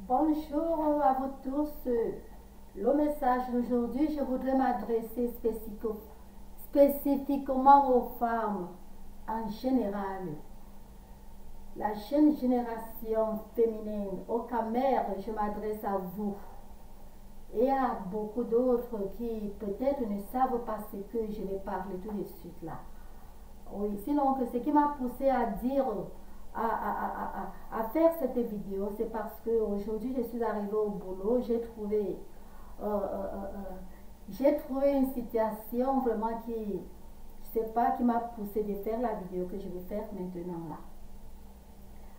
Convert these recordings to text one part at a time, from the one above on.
Bonjour à vous tous. Le message d'aujourd'hui, je voudrais m'adresser spécifiquement aux femmes en général. La jeune génération féminine, au Camer, je m'adresse à vous. Et à beaucoup d'autres qui peut-être ne savent pas ce que je vais parler tout de suite là. Oui, sinon ce qui m'a poussé à dire, à faire cette vidéo, c'est parce que aujourd'hui je suis arrivée au boulot, j'ai trouvé une situation vraiment qui, je sais pas, qui m'a poussé de faire la vidéo que je vais faire maintenant là.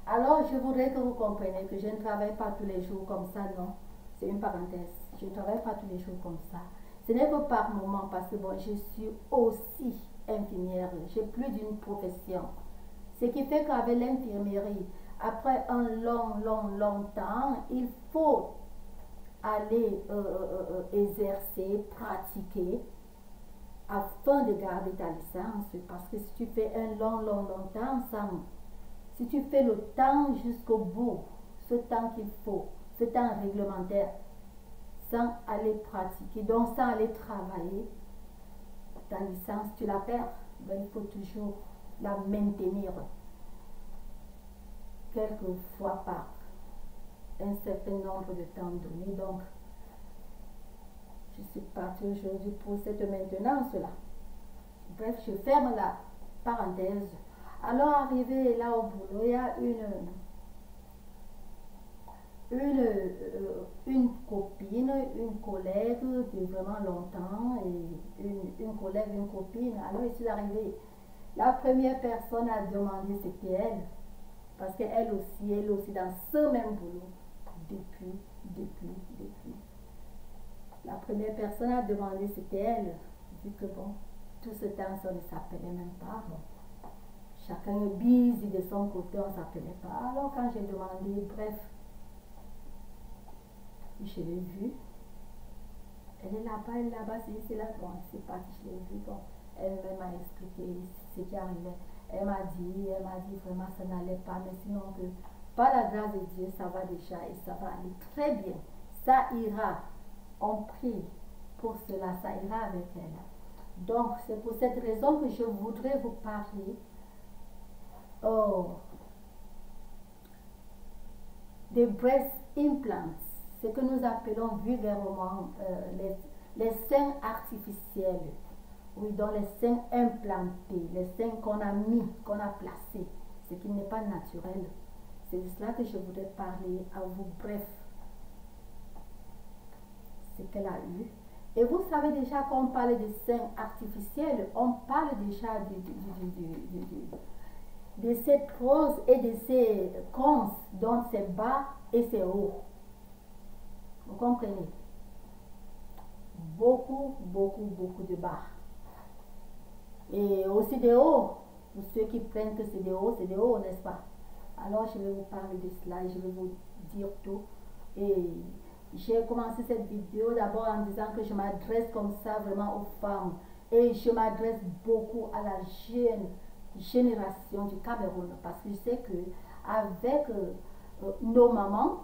Alors je voudrais que vous compreniez que je ne travaille pas tous les jours comme ça, non. C'est une parenthèse. Je ne travaille pas tous les jours comme ça. Ce n'est que par moment parce que bon, je suis aussi infirmière. J'ai plus d'une profession. Ce qui fait qu'avec l'infirmerie, après un long temps, il faut aller exercer, pratiquer afin de garder ta licence. Parce que si tu fais un long temps, si tu fais le temps jusqu'au bout, ce temps qu'il faut, ce temps réglementaire, sans aller pratiquer, donc sans aller travailler, ta licence, tu la perds. Ben, il faut toujours la maintenir quelques fois par un certain nombre de temps donné. Donc, je suis partie aujourd'hui pour cette maintenance-là. Bref, je ferme la parenthèse. Alors, arrivé là au boulot, il y a une copine, une collègue de vraiment longtemps, et une collègue, une copine. Alors, je suis arrivée. La première personne a demandé c'était elle, parce qu'elle aussi dans ce même boulot, depuis. La première personne a demandé c'était elle, vu que bon, tout ce temps, ça ne s'appelait même pas. Bon. Chacun est busy de son côté, on ne s'appelait pas. Alors, quand j'ai demandé, bref, je l'ai vue. Elle est là-bas, c'est là. Bon, c'est parti, je l'ai vue. Bon, elle-même m'a expliqué ce qui arrivait. Elle m'a dit vraiment ça n'allait pas, mais sinon que par la grâce de Dieu, ça va déjà et ça va aller très bien. Ça ira. On prie pour cela, ça ira avec elle. Donc, c'est pour cette raison que je voudrais vous parler des breast implants, ce que nous appelons vulgairement les seins artificiels. Oui, dans les seins implantés, les seins qu'on a mis, qu'on a placés, ce qui n'est pas naturel. C'est de cela que je voudrais parler à vous. Bref, ce qu'elle a eu. Et vous savez déjà qu'on parle de seins artificiels, on parle déjà de cette rose et de ces cons dont c'est bas et c'est haut. Vous comprenez? Beaucoup de bas. Et aussi des hauts. Pour ceux qui prennent que c'est des hauts, n'est-ce pas? Alors je vais vous parler de cela et je vais vous dire tout. Et j'ai commencé cette vidéo d'abord en disant que je m'adresse comme ça vraiment aux femmes. Et je m'adresse beaucoup à la jeune génération du Cameroun. Parce que je sais que avec nos mamans,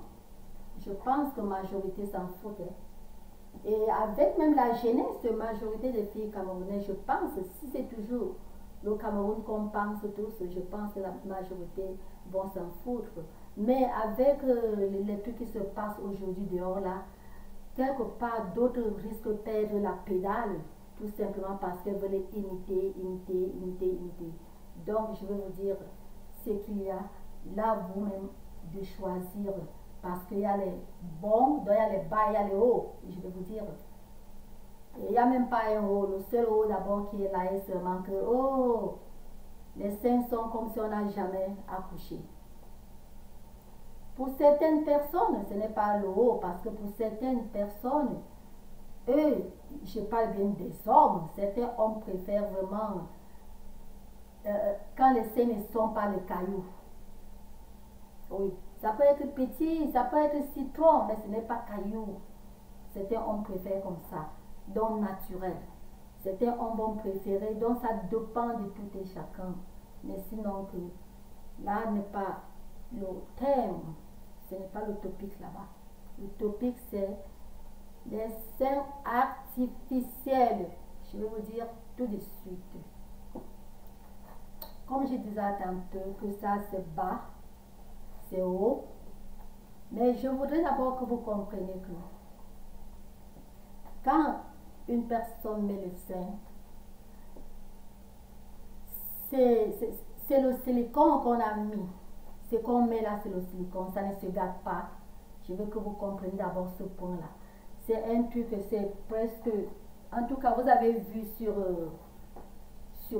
je pense que la majorité s'en fout. Et avec même la jeunesse, la majorité des filles camerounaises, je pense, si c'est toujours le Cameroun qu'on pense tous, je pense que la majorité vont s'en foutre. Mais avec les trucs qui se passent aujourd'hui dehors là, quelque part d'autres risquent de perdre la pédale, tout simplement parce qu'elles veulent imiter. Donc je vais vous dire ce qu'il y a là vous-même de choisir. Parce qu'il y a les bons, il y a les bas, il y a les hauts. Je vais vous dire. Il n'y a même pas un haut. Le seul haut d'abord qui est là est seulement que, oh, les seins sont comme si on n'a jamais accouché. Pour certaines personnes, ce n'est pas le haut. Parce que pour certaines personnes, eux, je parle bien des hommes. Certains hommes préfèrent vraiment quand les seins ne sont pas les cailloux. Oui. Ça peut être petit, ça peut être citron, mais ce n'est pas caillou. Certains hommes préfèrent comme ça, donc naturel. Certains hommes vont préférer, donc ça dépend de tout et chacun. Mais sinon, que là n'est pas le thème Ce n'est pas le topique là-bas. Le topique, c'est les seins artificiels. Je vais vous dire tout de suite. Comme je disais tantôt, que ça c'est bas, c'est haut. Mais je voudrais d'abord que vous compreniez que quand une personne met le sein, c'est le silicone qu'on a mis. Ce qu'on met là, c'est le silicone. Ça ne se gâte pas. Je veux que vous compreniez d'abord ce point-là. C'est un truc, c'est presque... En tout cas, vous avez vu sur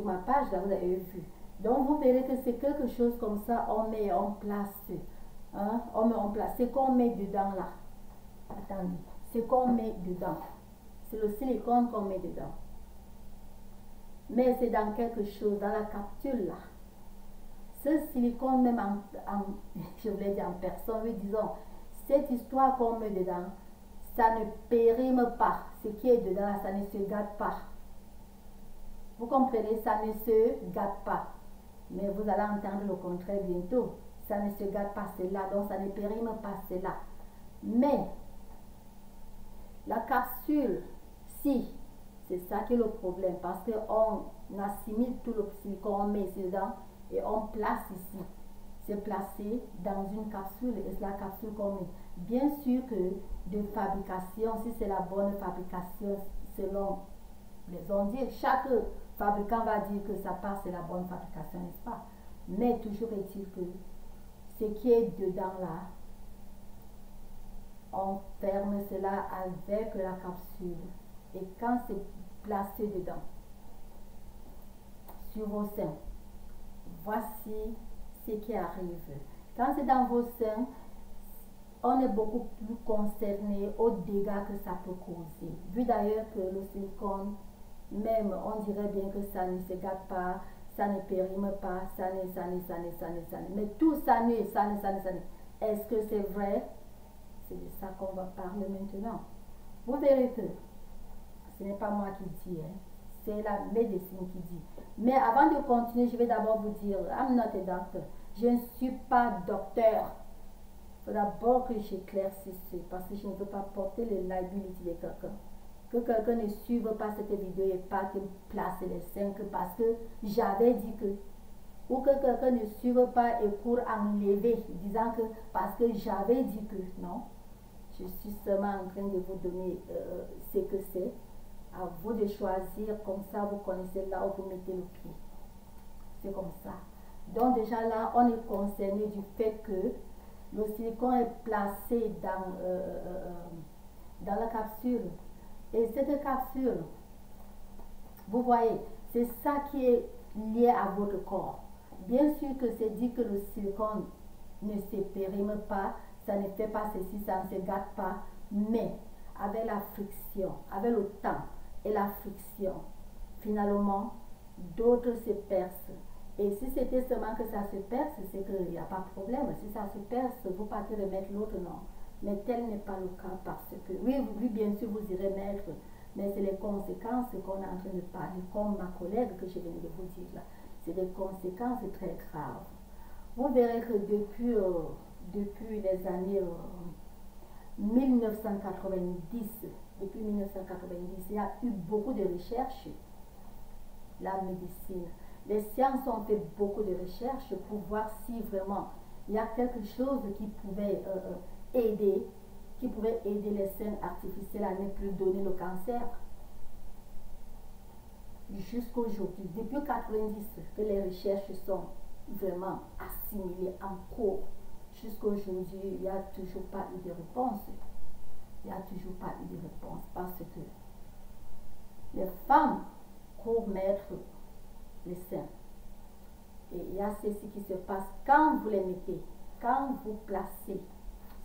ma page, là, vous avez vu. Donc, vous verrez que c'est quelque chose comme ça, on met en place. Hein? On met en place. C'est qu'on met dedans là. Attendez. C'est qu'on met dedans. C'est le silicone qu'on met dedans. Mais c'est dans quelque chose, dans la capsule là. Ce silicone, même je voulais dire en personne, oui, disons, cette histoire qu'on met dedans, ça ne périme pas. Ce qui est dedans, ça ne se gâte pas. Vous comprenez, ça ne se gâte pas. Mais vous allez entendre le contraire bientôt. Ça ne se gâte pas, c'est là. Donc, ça ne périme pas, c'est là. Mais, la capsule, si, c'est ça qui est le problème. Parce qu'on assimile tout le silicone, on met ici dedans et on place ici. C'est placé dans une capsule et c'est la capsule qu'on met. Bien sûr que de fabrication, si c'est la bonne fabrication selon les ondiers, chaque fabricant va dire que ça passe, c'est la bonne fabrication, n'est-ce pas? Mais toujours est-il que ce qui est dedans là, on ferme cela avec la capsule. Et quand c'est placé dedans, sur vos seins, voici ce qui arrive. Quand c'est dans vos seins, on est beaucoup plus concerné aux dégâts que ça peut causer. Vu d'ailleurs que le silicone, même on dirait bien que ça ne se gâte pas, ça ne périme pas, mais tout ça n'est. Est-ce que c'est vrai? C'est de ça qu'on va parler maintenant. Vous verrez que ce n'est pas moi qui dis, hein. C'est la médecine qui dit. Mais avant de continuer, je vais d'abord vous dire, I'm not a doctor. Je ne suis pas docteur. Il faut d'abord que j'éclaircisse, parce que je ne veux pas porter les liability de quelqu'un. Que quelqu'un ne suive pas cette vidéo et pas que placer les 5 parce que j'avais dit que. Ou que quelqu'un ne suive pas et court enlever, disant que parce que j'avais dit que. Non. Je suis seulement en train de vous donner ce que c'est. À vous de choisir, comme ça vous connaissez là où vous mettez le pied. C'est comme ça. Donc déjà là, on est concerné du fait que le silicone est placé dans la capsule. Et cette capsule, vous voyez, c'est ça qui est lié à votre corps. Bien sûr que c'est dit que le silicone ne se périme pas, ça ne fait pas ceci, ça ne se gâte pas, mais avec la friction, avec le temps et la friction, finalement, d'autres se percent. Et si c'était seulement que ça se perce, c'est qu'il n'y a pas de problème. Si ça se perce, vous partez remettre l'autre, non. Mais tel n'est pas le cas parce que, oui, bien sûr, vous irez mettre, mais c'est les conséquences qu'on est en train de parler, comme ma collègue que je venais de vous dire là. C'est des conséquences très graves. Vous verrez que depuis les années 1990, depuis 1990, il y a eu beaucoup de recherches. La médecine, les sciences ont fait beaucoup de recherches pour voir si vraiment il y a quelque chose qui pouvait aider les seins artificiels à ne plus donner le cancer. Jusqu'aujourd'hui, depuis 90, que les recherches sont vraiment assimilées en cours. Jusqu'aujourd'hui, il n'y a toujours pas eu de réponse. Il n'y a toujours pas eu de réponse parce que les femmes courent mettre les seins. Et il y a ceci qui se passe quand vous les mettez, quand vous placez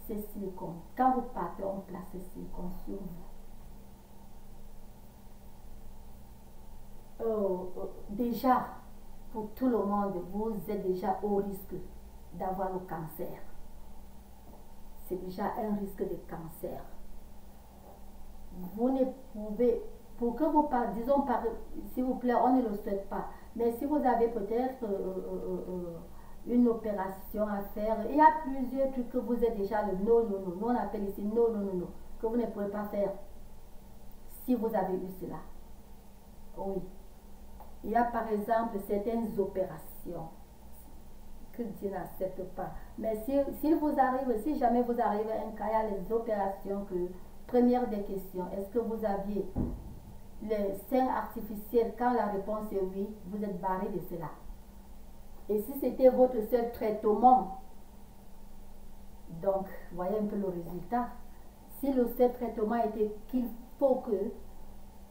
ces silicones, quand vous partez, on place ces silicones sur vous. Déjà, pour tout le monde, vous êtes déjà au risque d'avoir le cancer. C'est déjà un risque de cancer. Vous ne pouvez, pour que vous parlez, disons, s'il vous plaît, on ne le souhaite pas, mais si vous avez peut-être une opération à faire. Il y a plusieurs trucs que vous êtes déjà le non, non, non. Nous, on appelle ici non, non, non, non. Que vous ne pouvez pas faire si vous avez eu cela. Oui. Il y a par exemple certaines opérations que Dieu n'accepte pas. Mais si vous arrive, si jamais vous arrivez à un cas, il y a les opérations que, première des questions, est-ce que vous aviez les seins artificiels? Quand la réponse est oui, vous êtes barré de cela. Et si c'était votre seul traitement, donc, voyez un peu le résultat. Si le seul traitement était qu'il faut que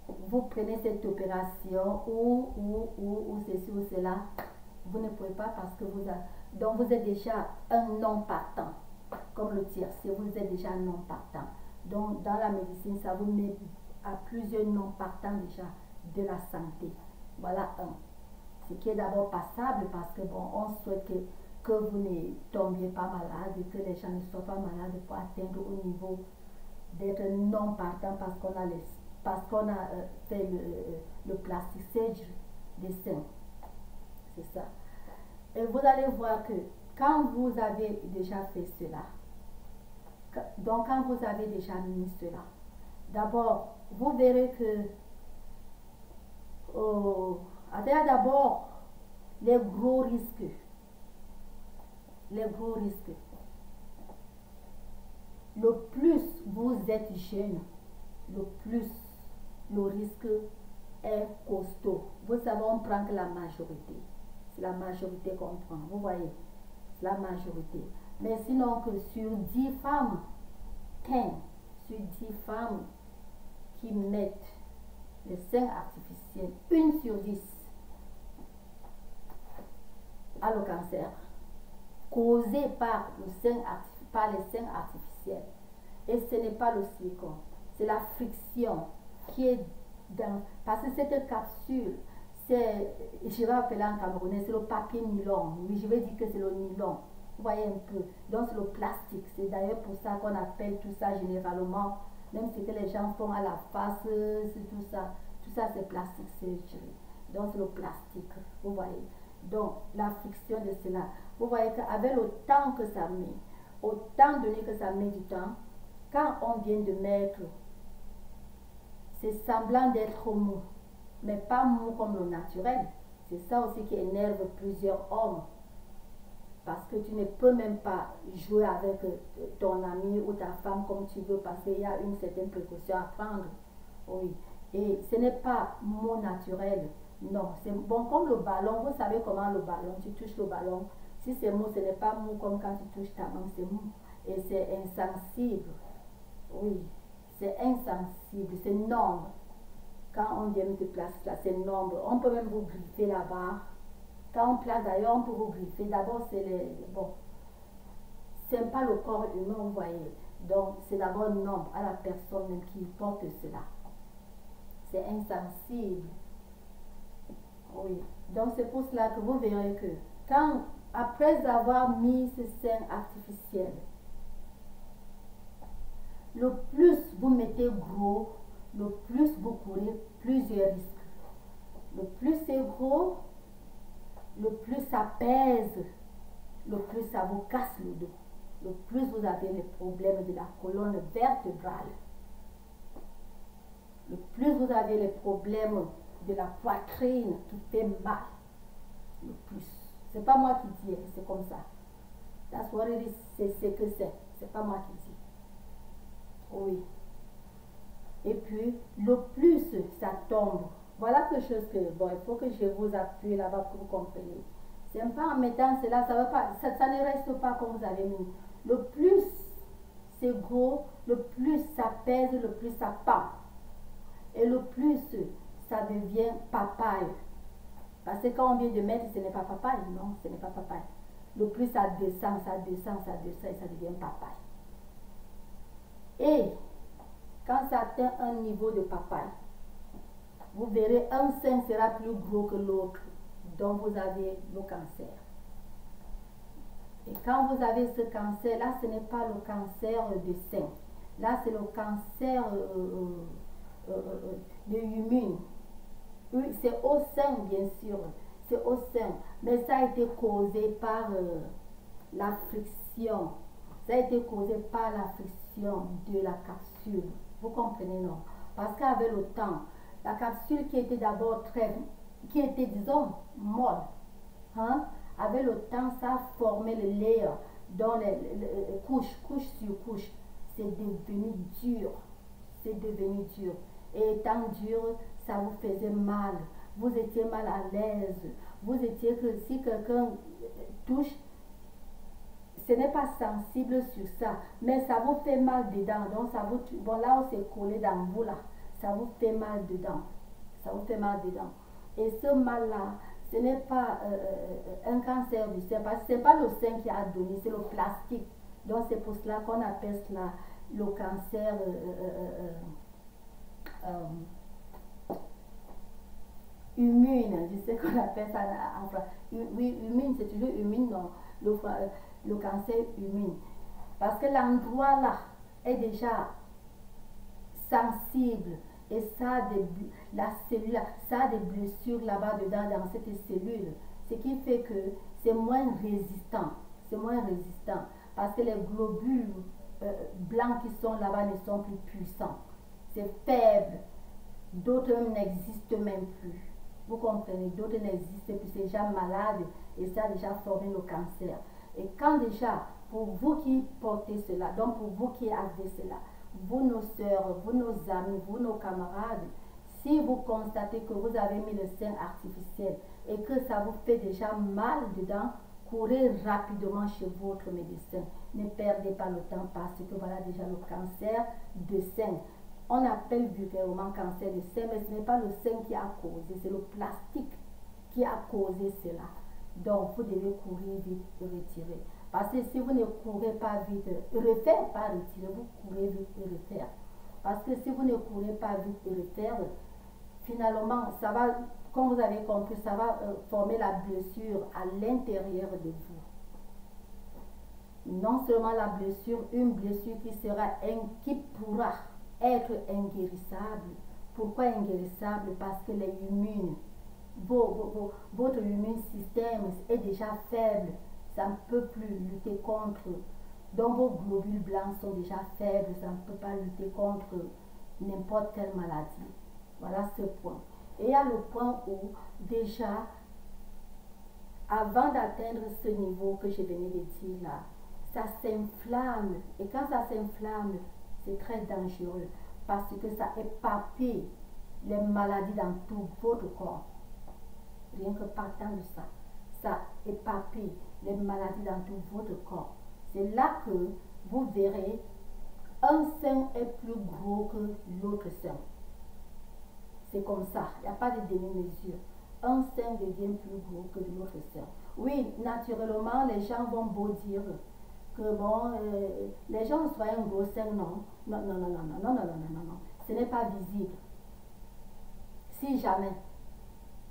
vous prenez cette opération ou ceci ou cela, vous ne pouvez pas parce que donc vous êtes déjà un non partant, comme le tiercé, vous êtes déjà un non partant. Donc dans la médecine, ça vous met à plusieurs non partants déjà de la santé. Voilà un. Ce qui est d'abord passable parce que bon, on souhaite que vous ne tombiez pas malade et que les gens ne soient pas malades pour atteindre au niveau d'être non partant parce qu'on a fait le plastic surgery des seins. C'est ça. Et vous allez voir que quand vous avez déjà fait cela, donc quand vous avez déjà mis cela, d'abord, vous verrez que d'abord les gros risques. Les gros risques. Le plus vous êtes jeune, le plus le risque est costaud. Vous savez, on prend que la majorité. C'est la majorité qu'on prend. Vous voyez, c'est la majorité. Mais sinon que sur 10 femmes, 15 sur 10 femmes qui mettent les seins artificiels, 1 sur 10 a le cancer causé par les seins artificiels. Et ce n'est pas le silicone, c'est la friction qui est dans... Parce que cette capsule, je vais appeler en camerounais, c'est le papier nylon. Oui, je vais dire que c'est le nylon. Vous voyez un peu. Donc c'est le plastique. C'est d'ailleurs pour ça qu'on appelle tout ça généralement, même ce que les gens font à la face, c'est tout ça. Tout ça c'est plastique surgery. Donc c'est le plastique. Vous voyez. Donc la friction de cela. Vous voyez qu'avec le temps que ça met, autant donné que ça met du temps, quand on vient de mettre, c'est semblant d'être mou, mais pas mou comme le naturel. C'est ça aussi qui énerve plusieurs hommes. Parce que tu ne peux même pas jouer avec ton ami ou ta femme comme tu veux parce qu'il y a une certaine précaution à prendre. Oui. Et ce n'est pas mou naturel. Non, c'est bon comme le ballon. Vous savez comment le ballon, tu touches le ballon. Si c'est mou, ce n'est pas mou comme quand tu touches ta main, c'est mou. Et c'est insensible. Oui, c'est insensible, c'est nombre. Quand on vient de placer là, c'est nombre. On peut même vous griffer là-bas. Quand on place d'ailleurs, on peut vous griffer. D'abord, c'est les... Bon, c'est pas le corps humain, vous voyez. Donc, c'est d'abord nombre à la personne même qui porte cela. C'est insensible. Oui. Donc, c'est pour cela que vous verrez que quand, après avoir mis ce sein artificiel, le plus vous mettez gros, le plus vous courez plusieurs risques. Le plus c'est gros, le plus ça pèse, le plus ça vous casse le dos. Le plus vous avez les problèmes de la colonne vertébrale. Le plus vous avez les problèmes de la poitrine qui fait mal. Le plus. C'est pas moi qui dis, c'est comme ça. That's what it is. C'est ce que c'est. C'est pas moi qui dis. Oui. Et puis, le plus ça tombe. Voilà quelque chose que, bon, il faut que je vous appuie là-bas pour comprendre. C'est pas en mettant cela, ça ne reste pas comme vous avez mis. Le plus c'est gros, le plus ça pèse, le plus ça pend. Et le plus ça devient papaye. Parce que quand on vient de mettre, ce n'est pas papaye, non, ce n'est pas papaye. Le plus ça descend, ça descend, ça descend et ça devient papaye. Et quand ça atteint un niveau de papaye, vous verrez un sein sera plus gros que l'autre, donc vous avez le cancer. Et quand vous avez ce cancer, là ce n'est pas le cancer du sein, là c'est le cancer de l'humine. C'est au sein bien sûr, c'est au sein. Mais ça a été causé par la friction. Ça a été causé par la friction de la capsule. Vous comprenez, non? Parce qu'avec le temps, la capsule qui était d'abord qui était, disons, molle, hein, avec le temps, ça a formé le layer dans les couches, couche sur couche. C'est devenu dur. C'est devenu dur. Et étant dur, ça vous faisait mal. Vous étiez mal à l'aise. Vous étiez que si quelqu'un touche, ce n'est pas sensible sur ça, mais ça vous fait mal dedans. Donc, ça vous, bon, là où c'est collé dans vous, là, ça vous fait mal dedans. Ça vous fait mal dedans. Et ce mal-là, ce n'est pas un cancer du sein, parce que ce n'est pas le sein qui a donné, c'est le plastique. Donc, c'est pour cela qu'on appelle cela le cancer immune. Je sais qu'on appelle ça en français. Oui, immune, c'est toujours immune, non, le cancer immune. Parce que l'endroit là est déjà sensible et ça a la cellule, ça a des blessures là-bas dedans dans cette cellule. Ce qui fait que c'est moins résistant. C'est moins résistant parce que les globules blancs qui sont là-bas ne sont plus puissants. C'est faible. D'autres n'existent même plus. Vous comprenez, d'autres n'existent plus, c'est déjà malade et ça a déjà formé le cancer. Et quand déjà, pour vous qui portez cela, donc pour vous qui avez cela, vous nos soeurs, vous nos amis, vous nos camarades, si vous constatez que vous avez mis le sein artificiel et que ça vous fait déjà mal dedans, courez rapidement chez votre médecin. Ne perdez pas le temps parce que voilà déjà le cancer de sein. On appelle vulgairement cancer de sein, mais ce n'est pas le sein qui a causé, c'est le plastique qui a causé cela. Donc, vous devez courir vite et retirer. Parce que si vous ne courez pas vite, refaire, pas retirer, vous courez vite et refaire. Parce que si vous ne courez pas vite et refaire, finalement, ça va, comme vous avez compris, ça va former la blessure à l'intérieur de vous. Non seulement la blessure, une blessure qui pourra être inguérissable. Pourquoi inguérissable? Parce que les immunes, votre immune système est déjà faible, ça ne peut plus lutter contre. Donc vos globules blancs sont déjà faibles, ça ne peut pas lutter contre n'importe quelle maladie. Voilà ce point. Et il y a le point où déjà, avant d'atteindre ce niveau que je venais de dire là, ça s'inflamme. Et quand ça s'inflamme, c'est très dangereux parce que ça éparpille les maladies dans tout votre corps. Rien que partant de ça, ça éparpille les maladies dans tout votre corps. C'est là que vous verrez un sein est plus gros que l'autre sein. C'est comme ça, il n'y a pas de demi-mesure. Un sein devient plus gros que l'autre sein. Oui, naturellement, les gens vont beau dire que bon, les gens soient un gros sein, non. Non, non, non, non, non, non, non, non, non, non. Ce n'est pas visible. Si jamais.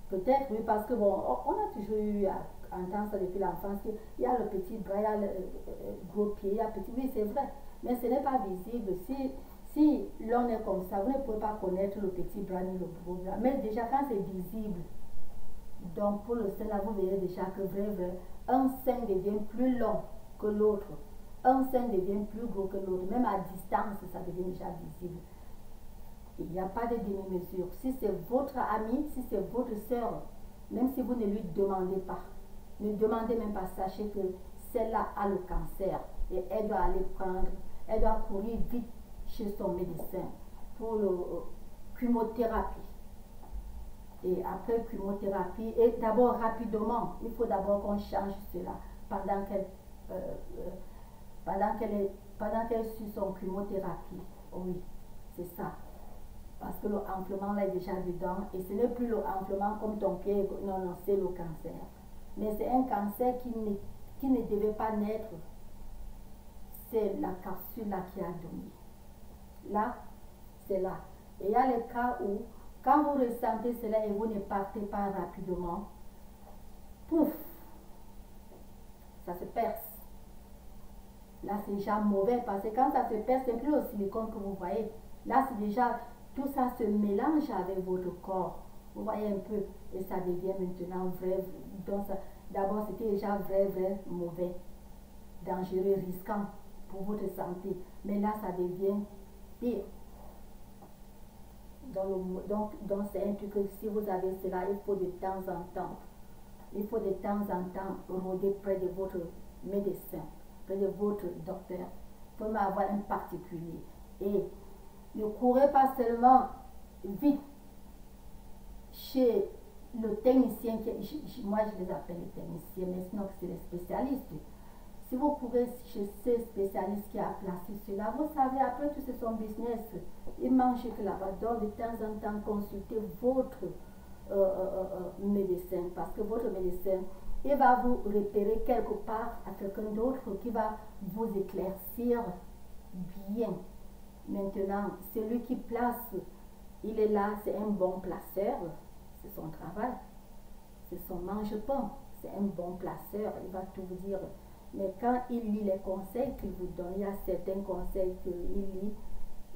Peut-être, oui, parce que bon, on a toujours eu à entendre ça depuis l'enfance, qu'il y a le petit bras, il y a le gros pied, il y a le petit, oui, c'est vrai. Mais ce n'est pas visible. Si l'on est comme ça, vous ne pouvez pas connaître le petit bras ni le gros bras. Mais déjà, quand c'est visible, donc pour le sein, là, vous verrez déjà que vrai, un sein devient plus long que l'autre. Un sein devient plus gros que l'autre. Même à distance, ça devient déjà visible. Il n'y a pas de demi-mesure. Si c'est votre ami, si c'est votre soeur, même si vous ne lui demandez pas, ne demandez même pas, sachez que celle-là a le cancer et elle doit aller elle doit courir vite chez son médecin pour la chimiothérapie. Et après chimiothérapie, et d'abord rapidement, il faut d'abord qu'on change cela pendant qu'elle suit son chimiothérapie. Oui, c'est ça. Parce que le enflement là est déjà dedans et ce n'est plus le enflement comme ton pied, non, non, c'est le cancer. Mais c'est un cancer qui ne devait pas naître. C'est la capsule là qui a donné. Là, c'est là. Et il y a les cas où, quand vous ressentez cela et vous ne partez pas rapidement, pouf, ça se perce. Là, c'est déjà mauvais parce que quand ça se perce, c'est plus le silicone que vous voyez. Là, c'est déjà, tout ça se mélange avec votre corps. Vous voyez un peu, et ça devient maintenant vrai. Donc, d'abord, c'était déjà vrai mauvais, dangereux, risquant pour votre santé. Mais là, ça devient pire. Donc c'est un truc que si vous avez cela, il faut de temps en temps, rôder près de votre médecin, près de votre docteur, pour avoir un particulier. Et ne courez pas seulement vite chez le technicien, moi je les appelle les techniciens, mais sinon c'est les spécialistes. Si vous courez chez ce spécialiste qui a placé cela, vous savez, après tout c'est son business. Il mange que là-bas. Donc de temps en temps, consultez votre médecin, parce que votre médecin, il va vous repérer quelque part à quelqu'un d'autre qui va vous éclaircir bien. Maintenant, celui qui place, il est là, c'est un bon placeur, c'est son travail, c'est son mange-pain, c'est un bon placeur, il va tout vous dire. Mais quand il lit les conseils qu'il vous donne, il y a certains conseils qu'il lit,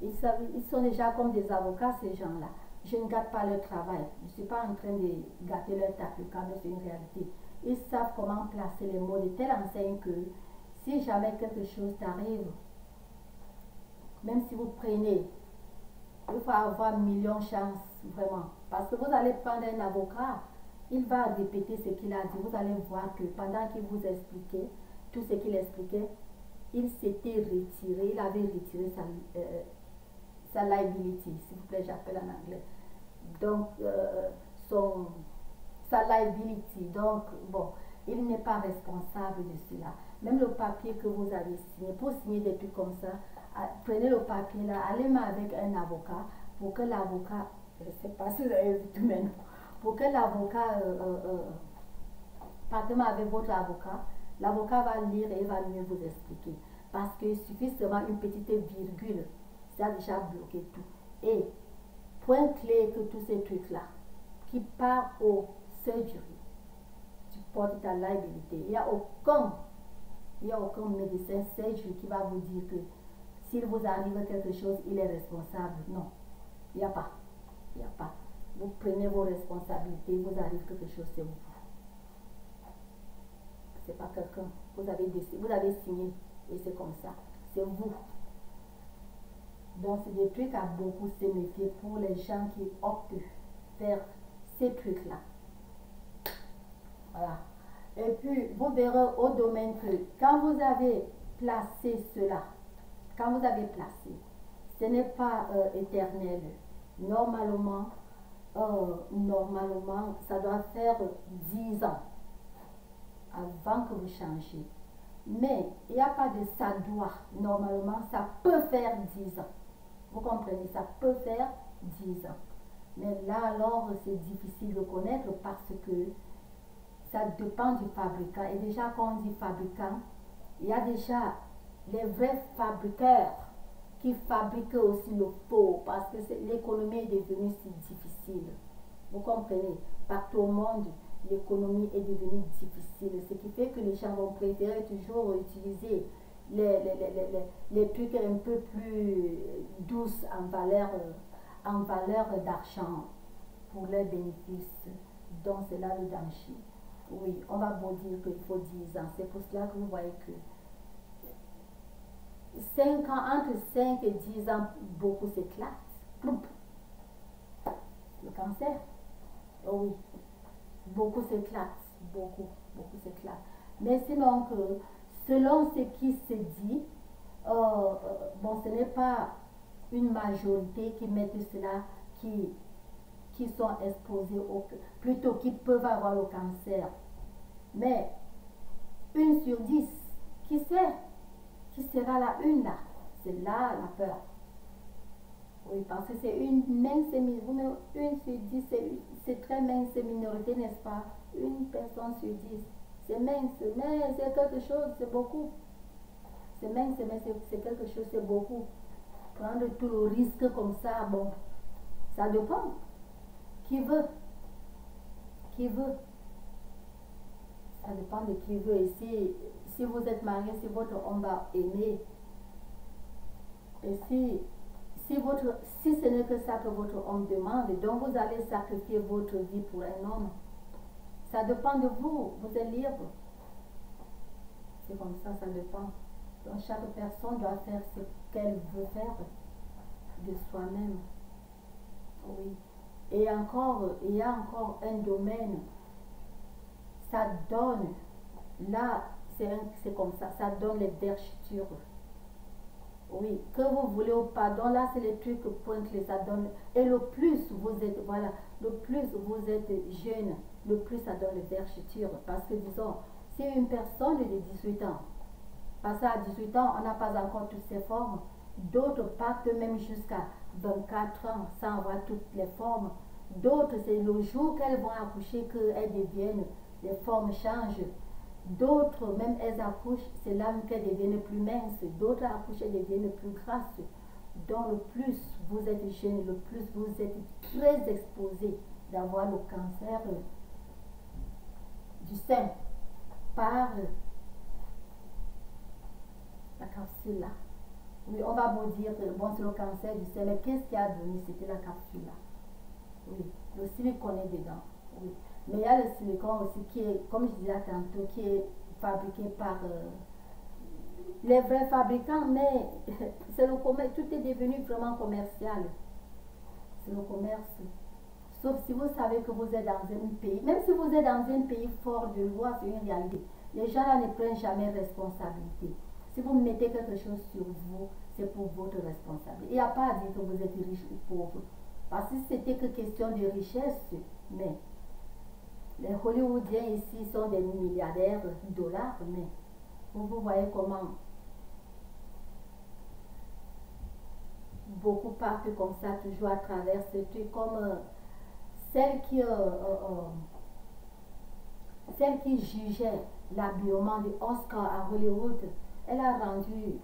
ils sont déjà comme des avocats, ces gens-là. Je ne gâte pas leur travail. Je ne suis pas en train de gâter leur tapuka, mais c'est une réalité. Ils savent comment placer les mots de telle enseigne que si jamais quelque chose t'arrive, même si vous prenez, il faut avoir millions de chances, vraiment. Parce que vous allez prendre un avocat, il va répéter ce qu'il a dit. Vous allez voir que pendant qu'il vous expliquait, tout ce qu'il expliquait, il s'était retiré, il avait retiré sa liability, s'il vous plaît, j'appelle en anglais. Donc, sa liability. Donc, bon, il n'est pas responsable de cela. Même le papier que vous avez signé, pour signer des trucs comme ça, prenez le papier là, allez même avec un avocat pour que l'avocat, je ne sais pas si vous avez vu tout maintenant, pour que l'avocat, partez avec votre avocat, l'avocat va lire et va mieux vous expliquer. Parce qu'il suffit seulement une petite virgule, ça a déjà bloqué tout. Et point clé que tous ces trucs-là, qui part au surgery, tu portes ta liabilité. Il n'y a aucun médecin surgery qui va vous dire que s'il vous arrive quelque chose, il est responsable. Non, il n'y a pas. Il n'y a pas. Vous prenez vos responsabilités, vous arrive quelque chose, c'est vous. C'est pas quelqu'un. Vous avez signé et c'est comme ça. C'est vous. Donc c'est des trucs à beaucoup se méfier pour les gens qui optent faire ces trucs-là. Voilà. Et puis vous verrez au domaine que quand vous avez placé cela, ce n'est pas éternel. Normalement, ça doit faire 10 ans avant que vous changiez. Mais il n'y a pas de ça doit. Normalement, ça peut faire 10 ans. Vous comprenez, ça peut faire 10 ans. Mais là, alors, c'est difficile de connaître parce que ça dépend du fabricant. Et déjà, quand on dit fabricant, il y a déjà les vrais fabricants qui fabriquent aussi le faux parce que l'économie est devenue si difficile. Vous comprenez, partout au monde, l'économie est devenue difficile, ce qui fait que les gens vont préférer toujours utiliser les trucs un peu plus douces en valeur d'argent pour leurs bénéfices. Donc c'est là le danger. Oui, on va vous dire qu'il faut 10 ans. C'est pour cela que vous voyez que 5 ans, entre 5 et 10 ans, beaucoup s'éclatent. Le cancer, oh oui, beaucoup s'éclatent, beaucoup s'éclatent. Mais sinon, selon ce qui se dit, bon, ce n'est pas une majorité qui mettent cela, qui sont exposés, plutôt qui peuvent avoir le cancer. Mais 1 sur 10, qui sait? Qui sera la une là? C'est là la peur. Oui, parce que c'est une mince minorité. 1 sur 10, c'est très mince minorité, n'est-ce pas? Une personne sur 10. C'est mince, mais c'est quelque chose, c'est beaucoup. C'est mince, mais c'est quelque chose, c'est beaucoup. Prendre tout le risque comme ça, bon, ça dépend. Qui veut? Qui veut? Ça dépend de qui veut. Et si vous êtes marié, si votre homme va aimer, et si si ce n'est que ça que votre homme demande, donc vous allez sacrifier votre vie pour un homme. Ça dépend de vous, vous êtes libre. C'est comme ça dépend. Donc chaque personne doit faire ce qu'elle veut faire de soi-même. Oui. Et encore, il y a encore un domaine. Ça donne, là, c'est comme ça donne les vergetures. Oui, que vous voulez ou pas, donc là c'est les trucs pointés, ça donne. Et le plus vous êtes, voilà, le plus vous êtes jeune, le plus ça donne les vergetures. Parce que disons, si une personne de 18 ans, passé à 18 ans, on n'a pas encore toutes ces formes, d'autres partent même jusqu'à 24 ans sans avoir toutes les formes. D'autres, c'est le jour qu'elles vont accoucher qu'elles deviennent, les formes changent. D'autres, même elles accouchent, c'est là qu'elles deviennent plus minces. D'autres accouchent, elles deviennent plus grasses. Donc le plus vous êtes jeune, le plus vous êtes très exposé d'avoir le cancer du sein par la capsule là. Oui, on va vous dire que bon, c'est le cancer du sein, mais qu'est-ce qui a donné? C'était la capsule là. Oui, le silicone est dedans. Oui. Mais il y a le silicone aussi qui est, comme je disais tantôt, qui est fabriqué par les vrais fabricants, mais c'est le commerce, tout est devenu vraiment commercial. C'est le commerce. Sauf si vous savez que vous êtes dans un pays, même si vous êtes dans un pays fort de loi, c'est une réalité. Les gens là ne prennent jamais responsabilité. Si vous mettez quelque chose sur vous, c'est pour votre responsabilité. Il n'y a pas à dire que vous êtes riche ou pauvre. Parce que c'était que question de richesse, mais les Hollywoodiens ici sont des milliardaires dollars, mais vous voyez comment beaucoup partent comme ça, toujours à travers ce truc, comme celle qui jugeait l'habillement de Oscar à Hollywood. Elle a rendu,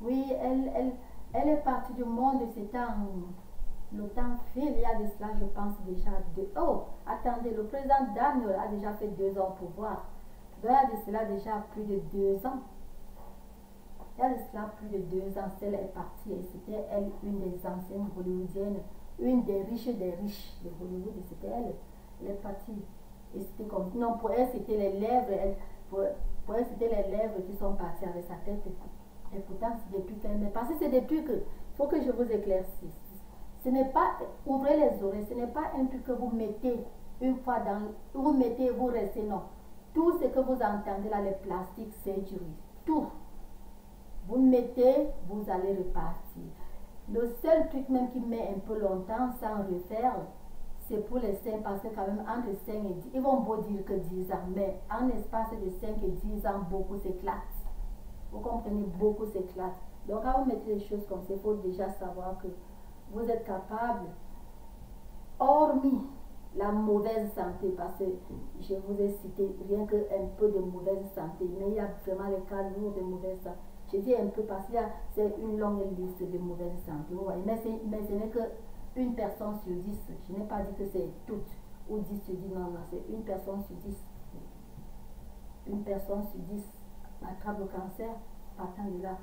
oui, elle est partie du monde, c'était le temps file, il y a de cela, je pense déjà oh, attendez, le président Daniel a déjà fait 2 ans au pouvoir. Il y a de cela déjà plus de 2 ans. Il y a de cela plus de 2 ans, elle est partie et c'était elle, une des anciennes hollywoodiennes, une des riches de Hollywood, et c'était elle. Elle est partie. Et c'était comme, non, pour elle c'était les lèvres, pour elle c'était les lèvres qui sont parties avec sa tête. Et pourtant c'est des trucs qu'elle met. Parce que c'est des trucs, il faut que je vous éclaircisse. Ce n'est pas, ouvrez les oreilles, ce n'est pas un truc que vous mettez une fois dans, vous mettez et vous restez, non. Tout ce que vous entendez là, les plastiques, c'est du risque. Tout. Vous mettez, vous allez repartir. Le seul truc même qui met un peu longtemps sans refaire, c'est pour les seins, parce que quand même entre 5 et 10, ils vont beau dire que 10 ans, mais en espace de 5 et 10 ans, beaucoup s'éclatent. Vous comprenez, beaucoup s'éclatent. Donc quand vous mettez des choses comme ça, il faut déjà savoir que vous êtes capable, hormis la mauvaise santé, parce que je vous ai cité rien qu'un peu de mauvaise santé, mais il y a vraiment les cas lourds de mauvaise santé. Je dis un peu parce que c'est une longue liste de mauvaises santé, mais ce n'est qu'une personne sur 10. Je n'ai pas dit que c'est toutes, ou 10 sur 10, non, c'est une personne sur 10. Une personne sur 10 attrape le cancer partant de là.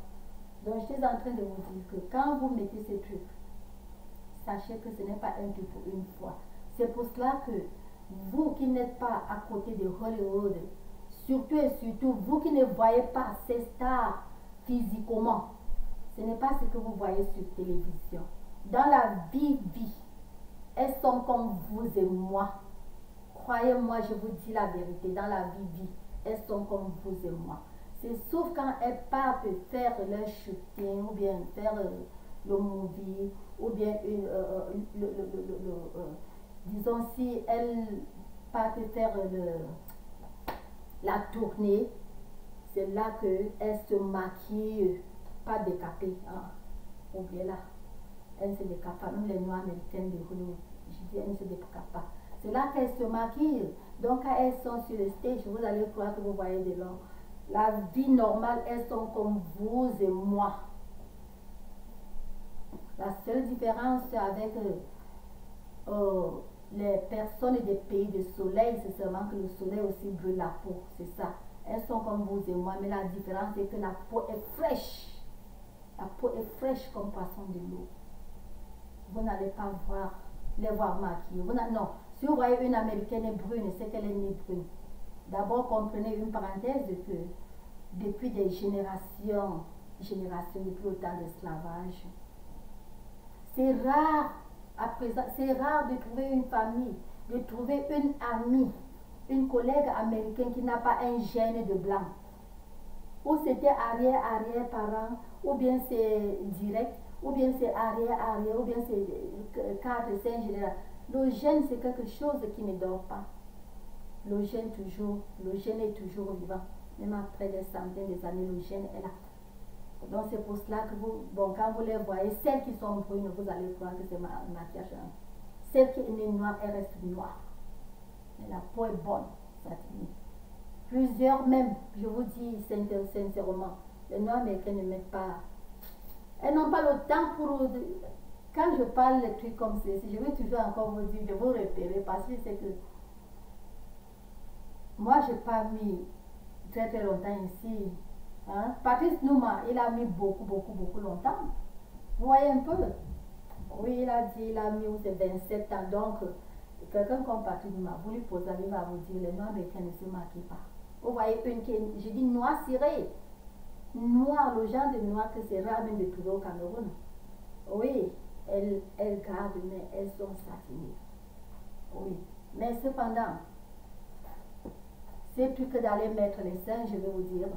Donc je suis en train de vous dire que quand vous mettez ces trucs, sachez que ce n'est pas un truc pour une fois. C'est pour cela que vous qui n'êtes pas à côté de Hollywood, surtout et surtout, vous qui ne voyez pas ces stars physiquement, ce n'est pas ce que vous voyez sur télévision. Dans la vie, elles sont comme vous et moi. Croyez-moi, je vous dis la vérité, dans la vie, elles sont comme vous et moi. C'est sauf quand elles partent faire leur shooting, ou bien faire le movie, ou bien disons si elles partent faire la tournée, c'est là qu'elles se maquillent, pas décapées, hein. Oubliez là, elles ne se décapent pas, même les noires américaines de Hollywood, je dis elles ne se décapent pas. C'est là qu'elles se maquillent. Donc quand elles sont sur le stage, vous allez croire que vous voyez des longs. La vie normale, elles sont comme vous et moi. La seule différence avec les personnes des pays de soleil, c'est seulement que le soleil aussi brûle la peau, c'est ça. Elles sont comme vous et moi, mais la différence est que la peau est fraîche. La peau est fraîche comme poisson de l'eau. Vous n'allez pas les voir maquillées. Non, si vous voyez une Américaine brune, c'est qu'elle est née brune. D'abord, comprenez une parenthèse que depuis des générations, depuis le temps d'esclavage, c'est rare, à présent, c'est rare de trouver une famille, de trouver une amie, une collègue américaine qui n'a pas un gène de blanc. Ou c'était arrière-parent, ou bien c'est direct, ou bien c'est arrière, ou bien c'est 4, 5 générations. Le gène, c'est quelque chose qui ne dort pas. Le gène est toujours vivant. Même après des centaines d'années, le gène est là. Donc c'est pour cela que quand vous les voyez, celles qui sont brunes, vous allez croire que c'est maquillage. Celle qui est noire, elle reste noire. Mais la peau est bonne, satinée. Plusieurs même, je vous dis sincèrement, les noirs américains ne mettent pas. Elles n'ont pas le temps pour. Quand je parle des trucs comme ceci, je vais toujours encore vous dire, je vous repérer parce que c'est que moi, je n'ai pas mis très longtemps ici. Hein? Patrice Nouma, il a mis beaucoup longtemps. Vous voyez un peu? Oui, il a mis où c'est 27 ans. Donc, quelqu'un comme Patrice Nouma, vous lui posez, il va vous dire, les noirs américains ne se maquillent pas. Vous voyez une qui est, je dis noir ciré. Noir, le genre de noir que c'est rare même de trouver au Cameroun. Oui, elles gardent, mais elles sont satinées. Oui, mais cependant, c'est plus que d'aller mettre les seins, je vais vous dire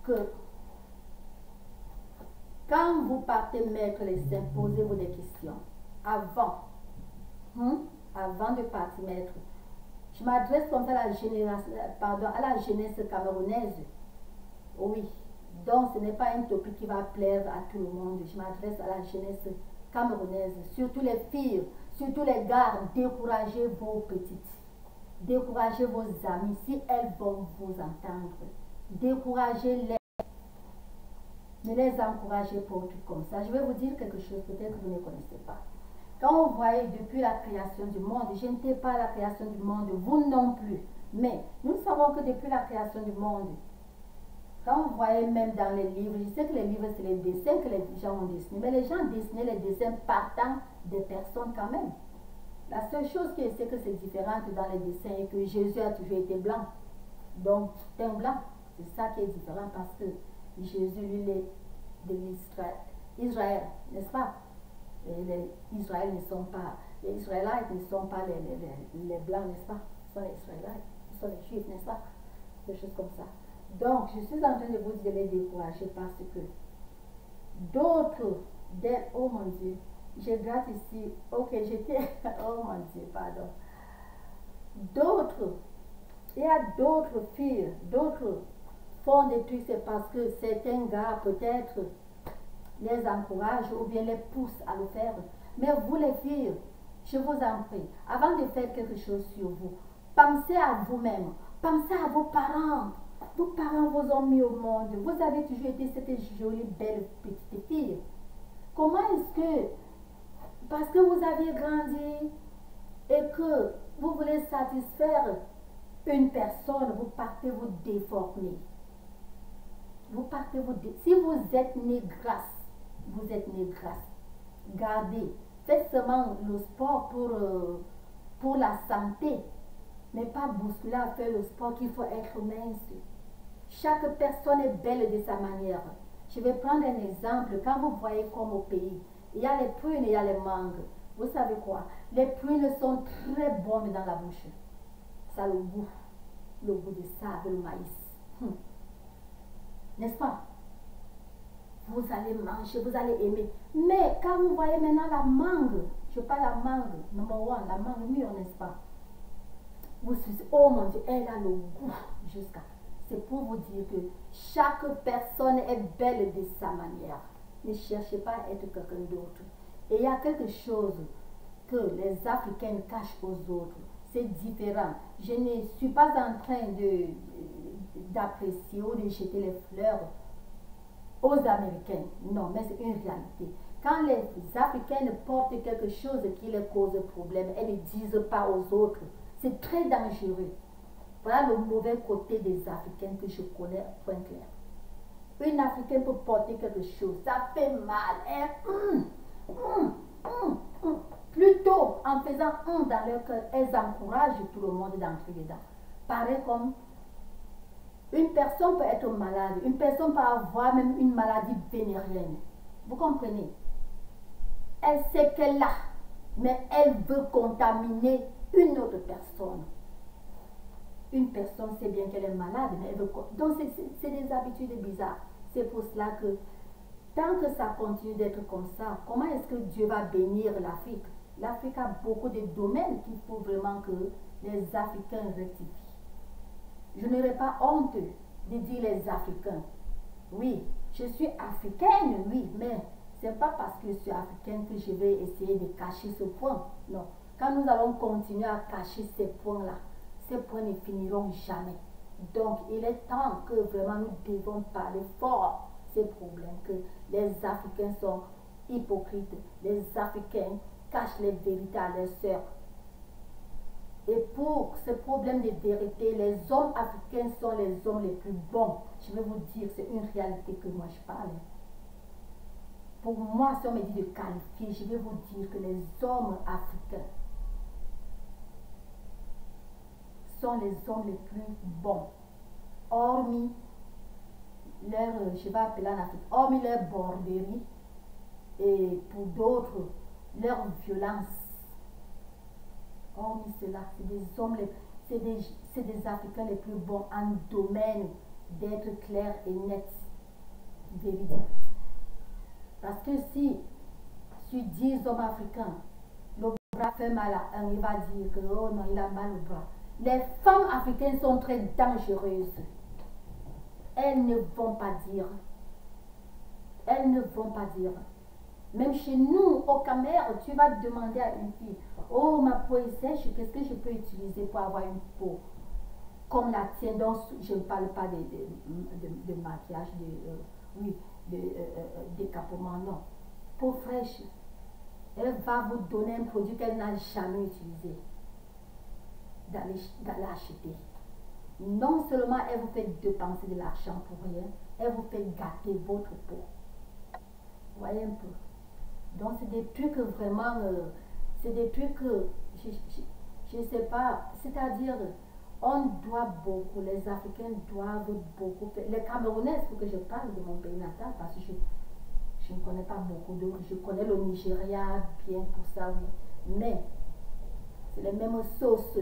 que quand vous partez mettre les seins, posez-vous des questions. Avant de partir mettre, je m'adresse comme ça à la jeunesse camerounaise. Oui, donc ce n'est pas un topic qui va plaire à tout le monde. Je m'adresse à la jeunesse camerounaise, surtout les filles, surtout les gars. Découragez vos petites, découragez vos amis si elles vont vous entendre. Découragez-les, ne les encouragez pas tout comme ça. Je vais vous dire quelque chose, peut-être que vous ne connaissez pas. Quand vous voyez depuis la création du monde, je n'étais pas à la création du monde, vous non plus. Mais nous savons que depuis la création du monde, quand vous voyez même dans les livres, je sais que les livres c'est les dessins que les gens ont dessinés, mais les gens dessinaient les dessins partant des personnes quand même. La seule chose qui est que c'est différent dans les dessins et que Jésus a toujours été blanc. Donc, teint blanc, c'est ça qui est différent parce que Jésus, lui, il est de l'Israël, n'est-ce pas? Et les Israélites ne sont pas, les Israélites ne sont pas les blancs, n'est-ce pas? Ce sont les Israélites, ce sont les Juifs, n'est-ce pas? Des choses comme ça. Donc, je suis en train de vous dire de les décourager parce que d'autres, oh mon Dieu, je gratte ici, ok, j'étais, oh mon Dieu, pardon. D'autres, il y a d'autres filles, d'autres font des trucs, c'est parce que certains gars peut-être les encouragent ou bien les poussent à le faire. Mais vous les filles, je vous en prie, avant de faire quelque chose sur vous, pensez à vous-même, pensez à vos parents. Vos parents vous ont mis au monde, vous avez toujours été cette jolie, belle petite fille. Comment est-ce que, parce que vous avez grandi et que vous voulez satisfaire une personne, vous partez vous déformer. Vous partez vous déformer. Si vous êtes né grâce, vous êtes né grâce. Gardez, faites seulement le sport pour la santé, mais pas bousculer à faire le sport qu'il faut être mince. Chaque personne est belle de sa manière. Je vais prendre un exemple. Quand vous voyez comme au pays, il y a les prunes et il y a les mangues. Vous savez quoi? Les prunes sont très bonnes dans la bouche. Ça a le goût de sable, le maïs. N'est-ce pas? Vous allez manger, vous allez aimer. Mais quand vous voyez maintenant la mangue, je parle la mangue, number one, la mangue mûre, n'est-ce pas? Vous suivez, oh mon Dieu, elle a le goût jusqu'à. C'est pour vous dire que chaque personne est belle de sa manière. Ne cherchez pas à être quelqu'un d'autre. Et il y a quelque chose que les Africains cachent aux autres. C'est différent. Je ne suis pas en train d'apprécier ou de jeter les fleurs aux Américains. Non, mais c'est une réalité. Quand les Africains portent quelque chose qui leur cause problème, elles ne disent pas aux autres. C'est très dangereux. Voilà le mauvais côté des Africains que je connais, point clair. Une Africaine peut porter quelque chose, ça fait mal. Plutôt, en faisant dans leur cœur, elles encouragent tout le monde d'entrer dedans. Pareil comme une personne peut être malade, une personne peut avoir même une maladie vénérienne. Vous comprenez? Elle sait qu'elle l'a, mais elle veut contaminer une autre personne. Une personne sait bien qu'elle est malade, mais elle veut... Donc c'est des habitudes bizarres. C'est pour cela que tant que ça continue d'être comme ça, comment est-ce que Dieu va bénir l'Afrique? L'Afrique a beaucoup de domaines qu'il faut vraiment que les Africains rectifient. Je n'aurais pas honte de dire les Africains. Oui, je suis africaine, oui, mais ce n'est pas parce que je suis africaine que je vais essayer de cacher ce point. Non. Quand nous allons continuer à cacher ces points-là, ces points ne finiront jamais. Donc, il est temps que vraiment nous devons parler fort ces problèmes, que les Africains sont hypocrites, les Africains cachent les vérités à leurs sœurs. Et pour ce problème de vérité, les hommes africains sont les hommes les plus bons. Je vais vous dire, c'est une réalité que moi je parle. Pour moi, si on me dit de qualifier, je vais vous dire que les hommes africains sont les hommes les plus bons. Hormis leur, je vais appeler en Afrique, hormis leur borderie et pour d'autres, leur violence. Hormis cela, c'est des hommes, c'est des Africains les plus bons en domaine d'être clairs et nets, véridiques. Parce que si sur 10 hommes africains, le bras fait mal à un, il va dire que oh non, il a mal au bras. Les femmes africaines sont très dangereuses. Elles ne vont pas dire. Elles ne vont pas dire. Même chez nous, au Cameroun, tu vas demander à une fille, oh, ma peau est sèche, qu'est-ce que je peux utiliser pour avoir une peau comme la tienne? Donc, je ne parle pas de maquillage, décapement, non. Peau fraîche. Elle va vous donner un produit qu'elle n'a jamais utilisé. D'aller acheter. Non seulement elle vous fait dépenser de l'argent pour rien, elle vous fait gâter votre peau. Voyez un peu. Donc c'est des trucs vraiment, c'est des trucs que, je ne sais pas, c'est-à-dire, on doit beaucoup, les Africains doivent beaucoup, les Camerounais, il faut que je parle de mon pays natal, parce que je ne connais pas beaucoup d'autres, je connais le Nigeria bien pour ça, oui, mais c'est les mêmes sauces,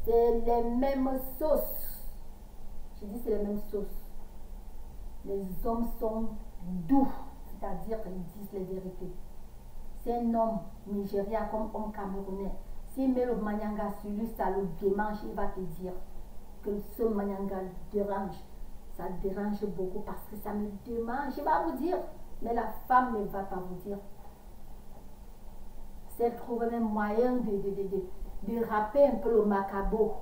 c'est les mêmes sauces, je dis c'est les mêmes sauces, les hommes sont doux, c'est-à-dire qu'ils disent les vérités. C'est un homme nigérien comme homme camerounais. S'il met le manyanga sur lui, ça le démange, il va te dire que ce manyanga dérange. Ça dérange beaucoup parce que ça me démange. Il va vous dire, mais la femme ne va pas vous dire. C'est elle trouve un moyen de râper un peu le macabo.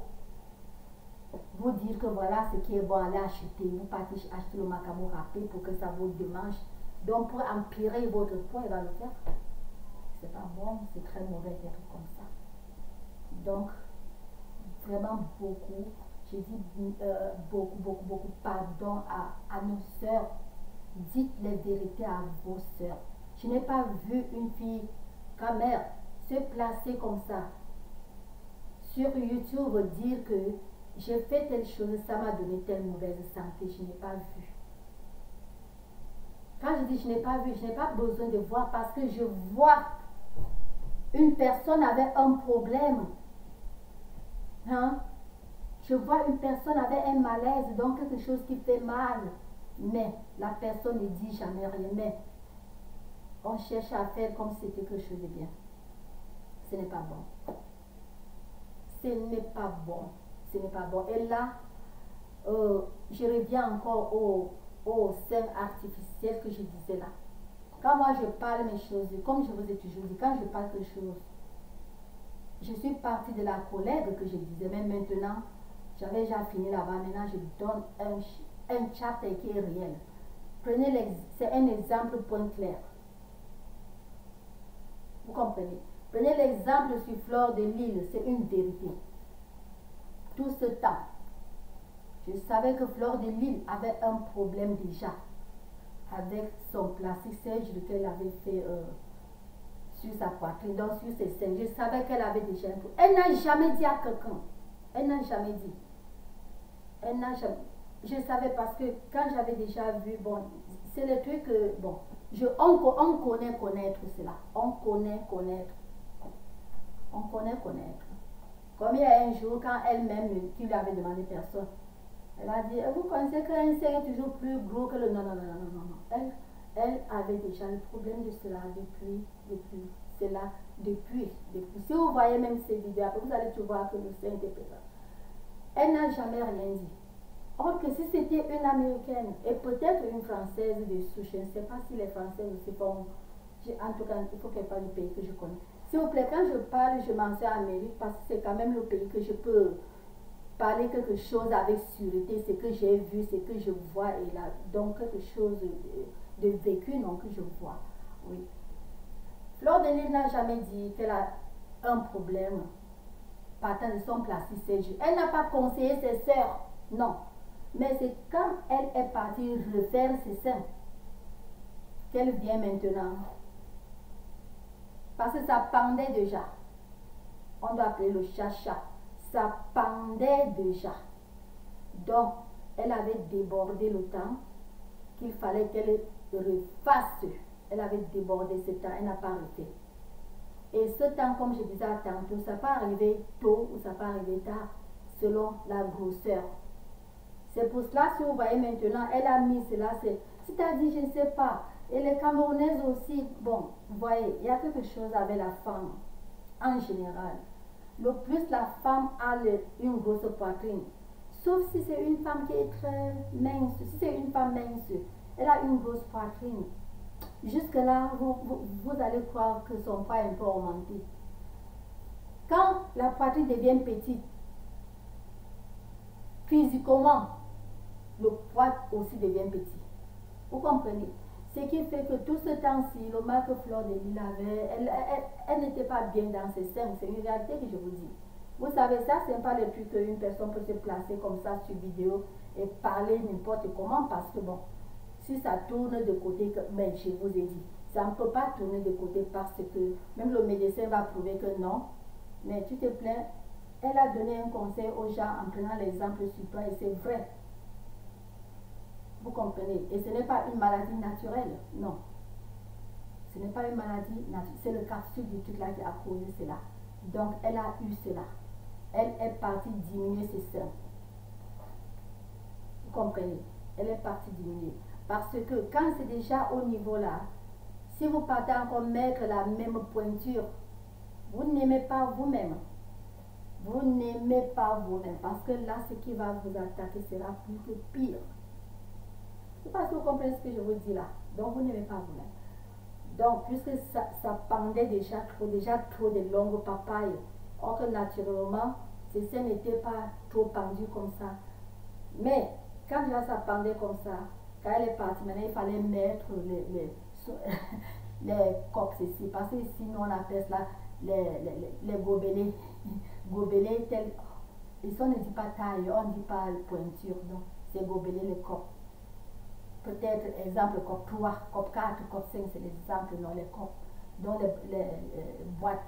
Vous dire que voilà ce qui est bon, allez acheter. Vous partez acheter le macabo râpé pour que ça vous démange. Donc pour empirer votre poids, il va le faire. C'est pas bon, c'est très mauvais d'être comme ça. Donc, vraiment beaucoup, je dis beaucoup pardon à nos sœurs. Dites les vérités à vos sœurs. Je n'ai pas vu une fille camère se placer comme ça sur YouTube dire que j'ai fait telle chose, ça m'a donné telle mauvaise santé. Je n'ai pas vu. Quand je dis je n'ai pas vu, je n'ai pas besoin de voir parce que je vois une personne avec un problème. Hein? Je vois une personne avec un malaise, donc quelque chose qui fait mal. Mais la personne ne dit jamais rien. Mais on cherche à faire comme si c'était quelque chose de bien. Ce n'est pas bon. Ce n'est pas bon. Ce n'est pas bon. Et là, je reviens encore au sein artificiel que je disais là. Quand moi je parle mes choses, comme je vous ai toujours dit, quand je parle quelque chose, je suis partie de la collègue que je disais, mais maintenant, j'avais déjà fini là-bas, maintenant je donne un chapitre qui est réel. Prenez c'est un exemple point clair. Vous comprenez? Prenez l'exemple sur Fleur de Lille, c'est une vérité. Tout ce temps, Je savais que Fleur de Lys avait un problème déjà avec son plastique serge lequel elle avait fait sur sa poitrine, donc sur ses seins. Je savais qu'elle avait déjà un problème. Elle n'a jamais dit à quelqu'un. Elle n'a jamais dit. Elle n'a jamais. Je savais parce que quand j'avais déjà vu, bon, c'est le truc que, bon, on connaît connaître cela. On connaît connaître. On connaît connaître. Comme il y a un jour, quand elle-même, qui lui avait demandé personne, elle a dit, vous pensez qu'un sein est toujours plus gros que le... Non, non, non, non, non, non. Elle avait déjà le problème de cela depuis. Si vous voyez même ces vidéos, après vous allez voir que le sein était pesant. Elle n'a jamais rien dit. Or que si c'était une Américaine et peut-être une Française de souche, je ne sais pas si les Français aussi font... En tout cas, il faut qu'elle parle du pays que je connais. S'il vous plaît, quand je parle, je m'en sers Amérique parce que c'est quand même le pays que je peux parler quelque chose avec sûreté, c'est que j'ai vu, c'est que je vois, et là, donc quelque chose de vécu, non, que je vois. Oui. Fleur de Lys n'a jamais dit qu'elle a un problème partant de son plastique serge. Elle n'a pas conseillé ses sœurs, non. Mais c'est quand elle est partie refaire ses seins qu'elle vient maintenant. Parce que ça pendait déjà. On doit appeler le chacha. Ça pendait déjà. Donc, elle avait débordé le temps qu'il fallait qu'elle refasse. Elle avait débordé ce temps, elle n'a pas refait. Et ce temps, comme je disais tantôt, ça peut arriver tôt ou ça peut arriver tard, selon la grosseur. C'est pour cela, si vous voyez maintenant, elle a mis cela, c'est-à-dire, je ne sais pas. Et les Camerounaises aussi, bon, vous voyez, il y a quelque chose avec la femme, en général. Le plus la femme a une grosse poitrine, sauf si c'est une femme qui est très mince. Si c'est une femme mince, elle a une grosse poitrine. Jusque-là, vous allez croire que son poids est un peu augmenté. Quand la poitrine devient petite, physiquement, le poids aussi devient petit. Vous comprenez? Ce qui fait que tout ce temps-ci, le mal que Fleur de Lys avait, elle n'était pas bien dans ses seins. C'est une réalité que je vous dis. Vous savez, ça, c'est pas le truc qu'une personne peut se placer comme ça sur vidéo et parler n'importe comment parce que, bon, si ça tourne de côté, mais je vous ai dit, ça ne peut pas tourner de côté parce que même le médecin va prouver que non. Mais tu te plains, elle a donné un conseil aux gens en prenant l'exemple sur toi et c'est vrai. Vous comprenez? Et ce n'est pas une maladie naturelle, non. Ce n'est pas une maladie naturelle, c'est le capsule du truc là qui a causé cela. Donc elle a eu cela. Elle est partie diminuer ses seins. Vous comprenez? Elle est partie diminuer. Parce que quand c'est déjà au niveau là, si vous partez encore mettre la même pointure, vous n'aimez pas vous-même. Vous n'aimez pas vous-même. Parce que là, ce qui va vous attaquer sera plus que pire. C'est parce que vous comprenez ce que je vous dis là. Donc, vous n'aimez pas vous-même. Donc, puisque ça pendait déjà trop de longues papayes, or que naturellement, ces seins n'étaient pas trop pendus comme ça. Mais, quand là, ça pendait comme ça, quand elle est partie, maintenant, il fallait mettre les coques ici. Parce que sinon, on appelle cela les gobelets. Gobelets tels. Ici, on ne dit pas taille, on ne dit pas pointure. Donc, c'est gobelets, les coques. Peut-être, exemple, COP 3, COP 4, COP 5, c'est les exemples, non, les COP. Donc, les boîtes,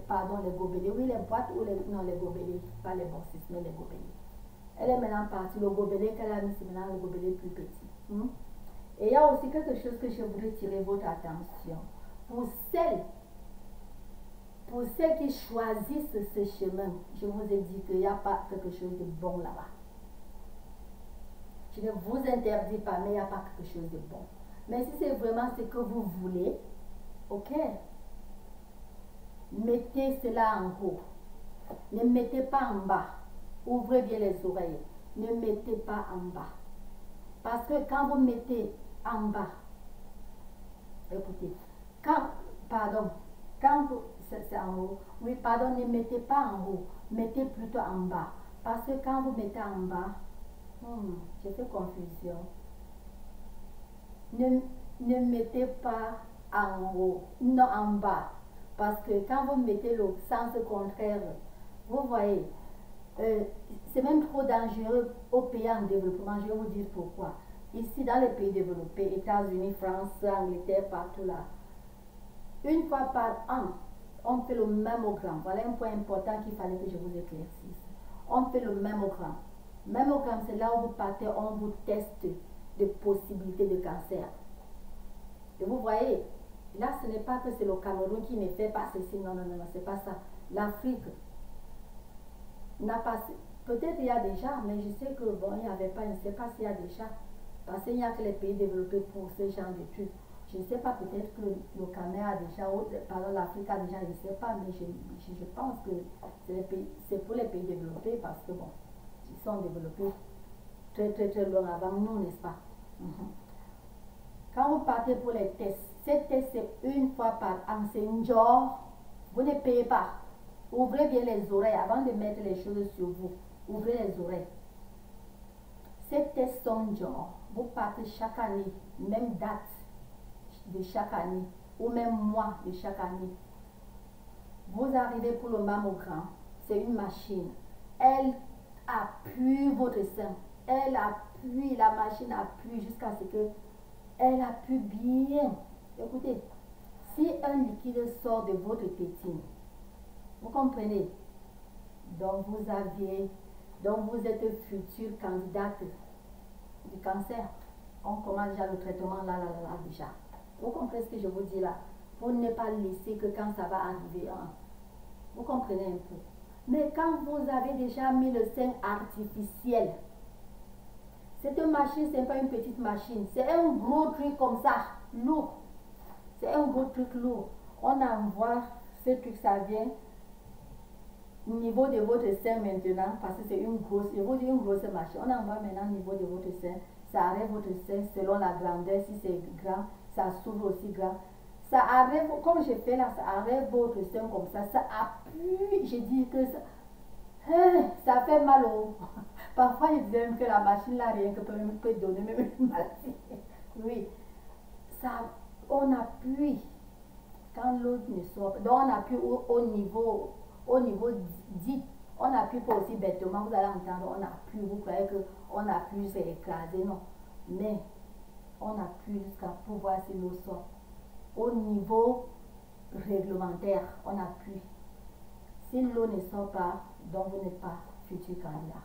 pardon, les gobelets. Oui, les boîtes ou non, les gobelets, pas les bosses, mais les gobelets. Elle est maintenant partie. Le gobelet qu'elle a mis, c'est maintenant le gobelet plus petit. Et il y a aussi quelque chose que je voudrais tirer votre attention. Pour celles qui choisissent ce chemin, je vous ai dit qu'il n'y a pas quelque chose de bon là-bas. Je ne vous interdis pas, mais il n'y a pas quelque chose de bon. Mais si c'est vraiment ce que vous voulez, ok, mettez cela en haut. Ne mettez pas en bas. Ouvrez bien les oreilles. Ne mettez pas en bas. Parce que quand vous mettez en bas, écoutez, quand vous, c'est en haut, oui, pardon, ne mettez pas en haut, mettez plutôt en bas. Parce que quand vous mettez en bas, j'ai fait confusion. Ne mettez pas en haut, non en bas. Parce que quand vous mettez le sens contraire, vous voyez, c'est même trop dangereux aux pays en développement. Je vais vous dire pourquoi. Ici, dans les pays développés, États-Unis, France, Angleterre, partout là, une fois par an, on fait le mammogramme. Voilà un point important qu'il fallait que je vous éclaircisse. On fait le mammogramme. Mammogramme, c'est là où vous partez, on vous teste de possibilités de cancer. Et vous voyez, là, ce n'est pas que c'est le Cameroun qui ne fait pas ceci. Non, non, non, non, c'est pas ça. L'Afrique n'a pas... Peut-être il y a déjà, mais je sais que bon, il n'y avait pas, je ne sais pas s'il y a déjà. Parce qu'il n'y a que les pays développés pour ce genre de trucs. Je ne sais pas, peut-être que le Cameroun a déjà, ou pardon, l'Afrique a déjà, je ne sais pas, mais je pense que c'est pour les pays développés parce que bon, ils sont développés très très très loin avant nous, n'est-ce pas? Quand vous partez pour les tests, ces tests c'est une fois par an, c'est une genre, vous ne payez pas. Ouvrez bien les oreilles avant de mettre les choses sur vous. Ouvrez les oreilles. Ces tests sont genre, vous partez chaque année, même date de chaque année, ou même mois de chaque année. Vous arrivez pour le mammogramme, c'est une machine. Elle appuie votre sein. Elle appuie, la machine appuie jusqu'à ce que elle appuie bien. Écoutez, si un liquide sort de votre tétine, vous comprenez? Donc vous êtes future candidate du cancer. On commence déjà le traitement là déjà. Vous comprenez ce que je vous dis là? Pour ne pas laisser que quand ça va arriver, hein, vous comprenez un peu. Mais quand vous avez déjà mis le sein artificiel, cette machine, ce n'est pas une petite machine, c'est un gros truc comme ça, lourd. C'est un gros truc lourd. On envoie ce truc, ça vient au niveau de votre sein maintenant, parce que c'est une grosse, je vous dis une grosse machine. On envoie maintenant au niveau de votre sein, ça arrête votre sein selon la grandeur, si c'est grand, ça s'ouvre aussi grand. Ça arrive, comme je fais là, ça arrive votre sein comme ça appuie, je dis que ça fait mal au... Parfois, je disais même que la machine là, rien que peut donner même une maladie. Oui, ça, on appuie quand l'autre ne sort pas. Donc, on appuie au niveau dit. On appuie pas aussi bêtement, vous allez entendre, on appuie, vous croyez qu'on appuie, c'est écrasé, non. Mais, on appuie jusqu'à pouvoir si l'eau sort. Au niveau réglementaire, on appuie. Si l'eau ne sort pas, donc vous n'êtes pas futur candidat.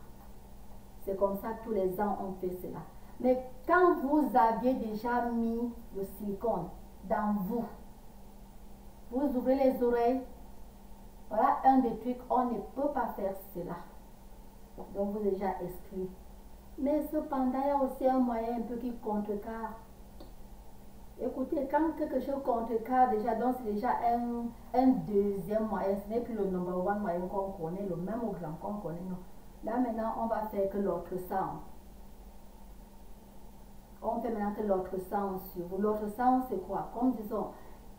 C'est comme ça tous les ans on fait cela. Mais quand vous aviez déjà mis le silicone dans vous, vous ouvrez les oreilles. Voilà un des trucs, on ne peut pas faire cela. Donc vous êtes déjà exclu. Mais cependant, il y a aussi un moyen un peu qui contrecarre. Écoutez, quand quelque chose contrecarre déjà, donc c'est déjà un deuxième moyen. Ce n'est plus le number one moyen qu'on connaît, le mammogramme qu'on connaît, non. Là maintenant, on va faire que l'autre sang. On fait maintenant que l'autre sang sur vous. L'autre sang, c'est quoi? Comme disons,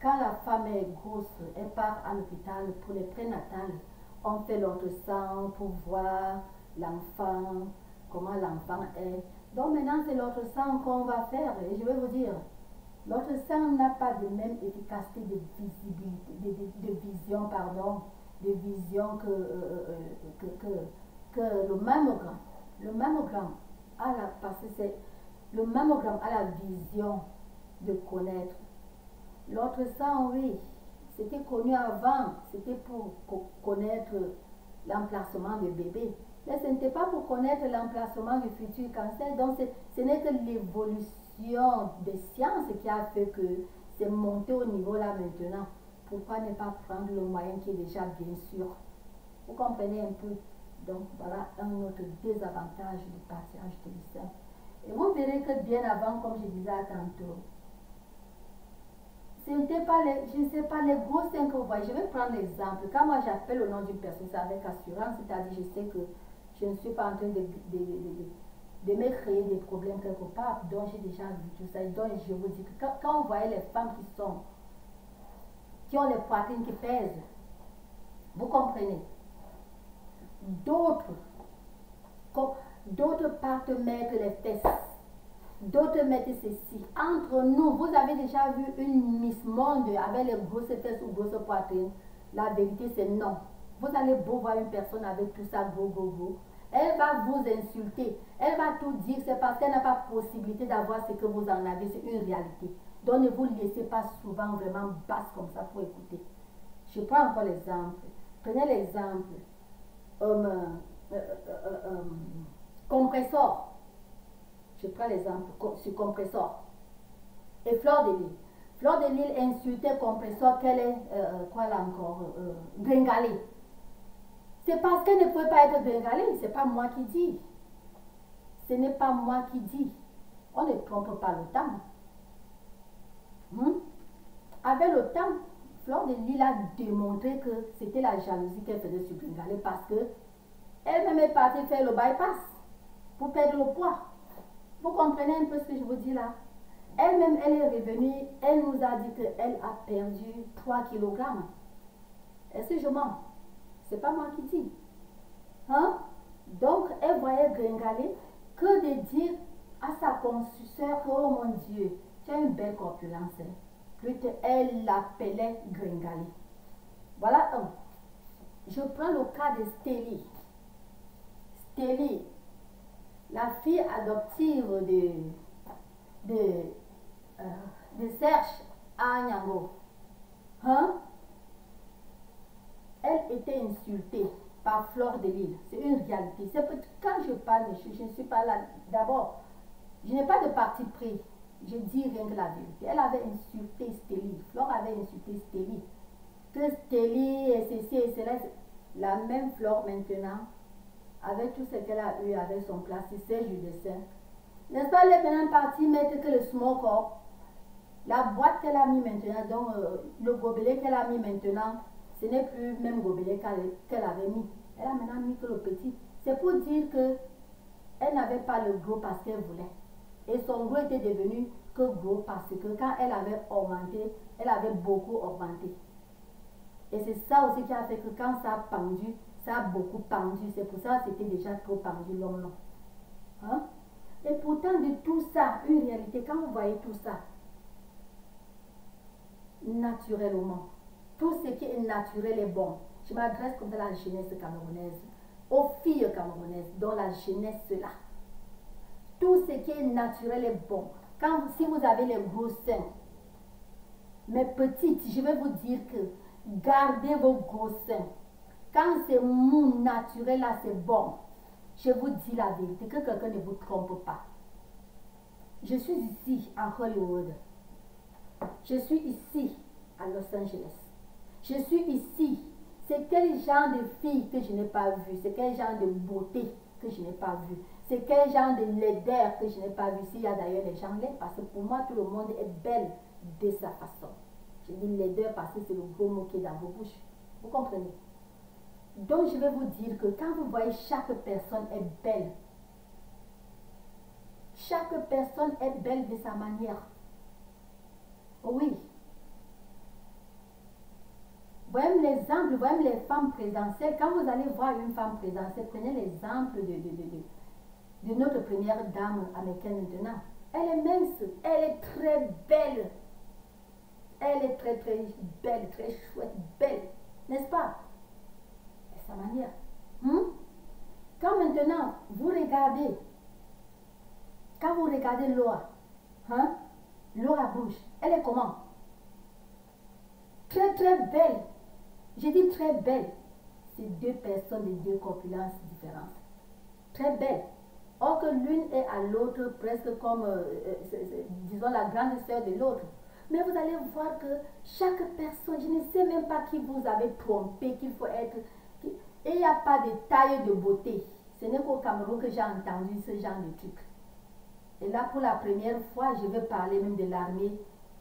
quand la femme est grosse, elle part à l'hôpital pour les prénatales. On fait l'autre sang pour voir l'enfant, comment l'enfant est. Donc maintenant, c'est l'autre sang qu'on va faire. Et je vais vous dire, l'autre sang n'a pas de même efficacité de visibilité, de vision, pardon, de vision que le mammogramme. Le mammogramme a la, parce que c'est le mammogramme a la vision de connaître. L'autre sang, oui, c'était connu avant, c'était pour connaître l'emplacement du bébé. Mais ce n'était pas pour connaître l'emplacement du futur cancer. Donc ce n'est que l'évolution des sciences qui a fait que c'est monté au niveau là maintenant. Pourquoi ne pas prendre le moyen qui est déjà bien sûr? Vous comprenez un peu? Donc voilà un autre désavantage du passage de sein. Et vous verrez que bien avant, comme je disais tantôt, ce n'était pas les, je ne sais pas, les gros seins que vous voyez. Je vais prendre l'exemple. Quand moi j'appelle le nom d'une personne, c'est avec assurance, c'est-à-dire je sais que je ne suis pas en train de me créer des problèmes quelque part. Donc j'ai déjà vu tout ça. Donc je vous dis que quand vous voyez les femmes qui ont les poitrines qui pèsent, vous comprenez. D'autres partent mettre les fesses. D'autres mettent ceci. Entre nous, vous avez déjà vu une Miss Monde avec les grosses fesses ou grosses poitrines. La vérité, c'est non. Vous allez beau voir une personne avec tout ça, go, go, go. Elle va vous insulter. Elle va tout dire. C'est parce qu'elle n'a pas possibilité d'avoir ce que vous en avez. C'est une réalité. Donc ne vous laissez pas souvent vraiment basse comme ça pour écouter. Je prends encore l'exemple. Prenez l'exemple. Compressor. Je prends l'exemple sur compressor. Et Fleur de Lys. Fleur de Lys insultait compressor qu'elle est, quoi là encore, gringalée. C'est parce qu'elle ne peut pas être gringalée. C'est pas moi qui dis. Ce n'est pas moi qui dis. On ne trompe pas le temps. Avec le temps, Fleur de Lys a démontré que c'était la jalousie qu'elle faisait sur Gringalé parce que elle-même est partie faire le bypass pour perdre le poids. Vous comprenez un peu ce que je vous dis là? Elle-même, elle est revenue, elle nous a dit qu'elle a perdu 3 kg. Est-ce que je mens? C'est pas moi qui dis. Donc, elle voyait Gringalé que de dire à sa consoeur que, oh mon Dieu, tu as une belle corpulence. Plutôt, elle l'appelait Gringalé. Voilà un. Je prends le cas de Stélie. Stélie, la fille adoptive de Serge Agnango. Elle était insultée par Fleur de Lys. C'est une réalité. Quand je parle, je ne suis pas là. D'abord, je n'ai pas de parti pris. Je dis rien que la vérité. Elle avait insulté Stélie. Fleur avait insulté Stélie. Que Stélie et ceci et cela. La même Fleur maintenant, avec tout ce qu'elle a eu avec son plasticien du dessin. N'est-ce pas, elle est maintenant partie mettre que le smoke up. La boîte qu'elle a mis maintenant, donc le gobelet qu'elle a mis maintenant, ce n'est plus le même gobelet qu'elle avait mis. Elle a maintenant mis que le petit. C'est pour dire que elle n'avait pas le gros parce qu'elle voulait. Et son gros était devenu que gros parce que quand elle avait augmenté, elle avait beaucoup augmenté. Et c'est ça aussi qui a fait que quand ça a pendu, ça a beaucoup pendu. C'est pour ça que c'était déjà trop pendu, long. Et pourtant, de tout ça, une réalité, quand vous voyez tout ça, naturellement, tout ce qui est naturel est bon. Je m'adresse comme ça à la jeunesse camerounaise, aux filles camerounaises, dans la jeunesse là. Tout ce qui est naturel est bon. Si vous avez les gros seins, mes petites, je vais vous dire que gardez vos gros seins. Quand c'est mou, naturel là, c'est bon. Je vous dis la vérité, que quelqu'un ne vous trompe pas. Je suis ici à Hollywood. Je suis ici à Los Angeles. Je suis ici. C'est quel genre de fille que je n'ai pas vu? C'est quel genre de beauté que je n'ai pas vu? C'est quel genre de laideur que je n'ai pas vu? S'il y a d'ailleurs les gens laids, parce que pour moi, tout le monde est belle de sa façon. Je dis laideur parce que c'est le gros mot qui est dans vos bouches. Vous comprenez? Donc, je vais vous dire que quand vous voyez chaque personne est belle, chaque personne est belle de sa manière. Oui. Voyez l'exemple, voyez les femmes présidentielles. Quand vous allez voir une femme présidentielle, prenez l'exemple de notre première dame américaine maintenant. Elle est mince, elle est très belle. Elle est très belle, très chouette, belle. N'est-ce pas? De sa manière. Quand maintenant, vous regardez, Laura, Laura Bush, elle est comment? Très belle. Je dis très belle. C'est deux personnes de deux corpulences différentes. Très belle. Or que l'une est à l'autre presque comme, disons, la grande sœur de l'autre. Mais vous allez voir que chaque personne, je ne sais même pas qui vous avez trompé, qu'il faut être... Et il n'y a pas de taille de beauté. Ce n'est qu'au Cameroun que j'ai entendu ce genre de truc. Et là, pour la première fois, je vais parler même de l'armée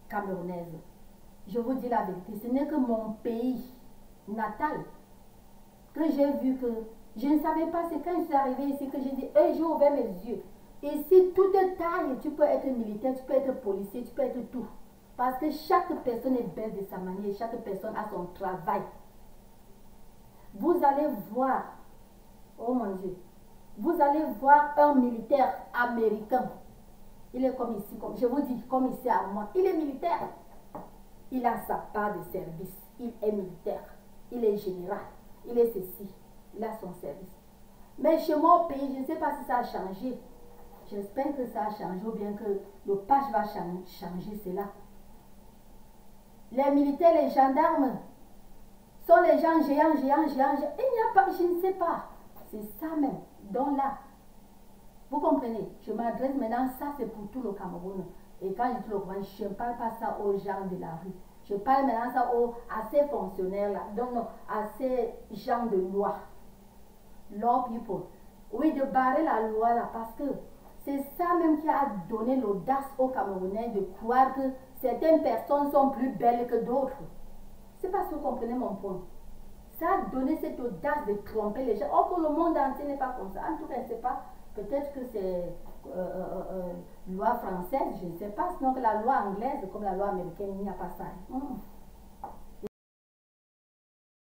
camerounaise. Je vous dis la vérité, ce n'est que mon pays natal que j'ai vu que je ne savais pas. C'est quand je suis arrivée ici que j'ai dit, j'ai ouvert mes yeux. Ici, toute taille, tu peux être militaire, tu peux être policier, tu peux être tout. Parce que chaque personne est belle de sa manière, chaque personne a son travail. Vous allez voir, oh mon Dieu, vous allez voir un militaire américain. Il est comme ici, comme je vous dis, comme ici à moi. Il est militaire. Il a sa part de service. Il est militaire. Il est général. il est ceci, il a son service. Mais chez moi au pays, je ne sais pas si ça a changé. J'espère que ça a changé ou bien que le page va changer cela. Les militaires, les gendarmes sont les gens géants. Il n'y a pas, je ne sais pas. C'est ça même. Donc là, vous comprenez, je m'adresse maintenant, ça c'est pour tout le Cameroun. Et quand je dis le Cameroun, je ne parle pas ça aux gens de la rue. Je parle maintenant ça à ces fonctionnaires-là, donc non, à ces gens de loi. Law people. Oui, de barrer la loi là, parce que c'est ça même qui a donné l'audace aux Camerounais de croire que certaines personnes sont plus belles que d'autres. C'est parce que vous comprenez mon point. Ça a donné cette audace de tromper les gens. Or que le monde entier n'est pas comme ça. En tout cas, je ne sais pas. Peut-être que c'est loi française, je ne sais pas. Sinon que la loi anglaise, comme la loi américaine, il n'y a pas ça.